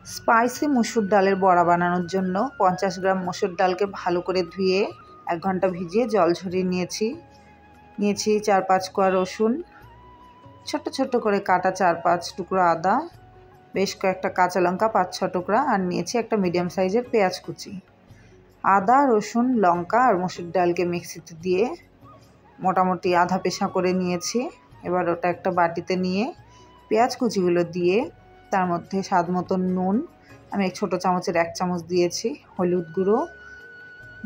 Spicy মসুর ডালের বড়া বানানোর জন্য 50 গ্রাম মসুর ডালকে ভালো করে ধুয়ে 1 ঘন্টা ভিজিয়ে জল ঝরিয়ে নিয়েছি 4-5 কোয়া রসুন, ছোট ছোট করে কাটা 4-5 টুকরো আদা, বেশ কয়েকটা কাঁচা লঙ্কা 5-6 টুকরা, আর নিয়েছি একটা মিডিয়াম সাইজের পেঁয়াজ কুচি। আদা, রসুন, লঙ্কা আর মসুর ডালকে মিক্সিতে দিয়ে মোটামুটি আধা পেশা করে নিয়েছি। এবার ওটা একটা বাটিতে নিয়ে পেঁয়াজ কুচিগুলো দিয়ে তার মধ্যে স্বাদ মতো নুন, আমি এক ছোটো চামচের 1 চামচ দিয়েছি, হলুদ গুঁড়ো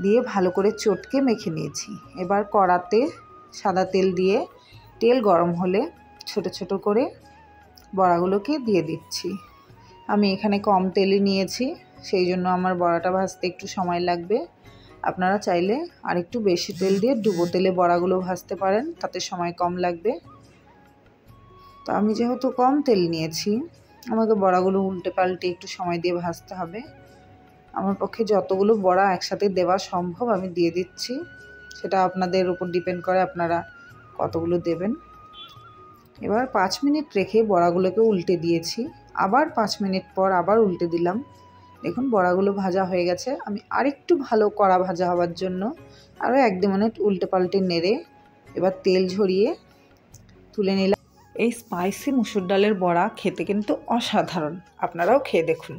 দিয়ে ভালো করে চটকে মেখে নিয়েছি। এবার কড়াতে সাদা তেল দিয়ে তেল গরম হলে ছোট ছোট করে বড়াগুলোকে দিয়ে দিচ্ছি। আমি এখানে কম তেলই নিয়েছি, সেই জন্য আমার বড়াটা ভাজতে একটু সময় লাগবে। আপনারা চাইলে আর একটু বেশি তেল দিয়ে ডুবো তেলে বড়াগুলো ভাজতে পারেন, তাতে সময় কম লাগবে। তো আমি যেহেতু কম তেল নিয়েছি, আমাকে বড়াগুলো উল্টে পাল্টে একটু সময় দিয়ে ভাজতে হবে। আমার পক্ষে যতগুলো বড়া একসাথে দেওয়া সম্ভব আমি দিয়ে দিচ্ছি, সেটা আপনাদের উপর ডিপেন্ড করে আপনারা কতগুলো দেবেন। এবার 5 মিনিট রেখে বড়াগুলোকে উল্টে দিয়েছি, আবার 5 মিনিট পর আবার উল্টে দিলাম। দেখুন বড়াগুলো ভাজা হয়ে গেছে। আমি আরেকটু ভালো কড়া ভাজা হওয়ার জন্য আরও 1-2 মিনিট উল্টে পাল্টে নেড়ে এবার তেল ঝরিয়ে তুলে নিলাম। এই স্পাইসি মসুর ডালের বড়া খেতে কিন্তু অসাধারণ, আপনারাও খেয়ে দেখুন।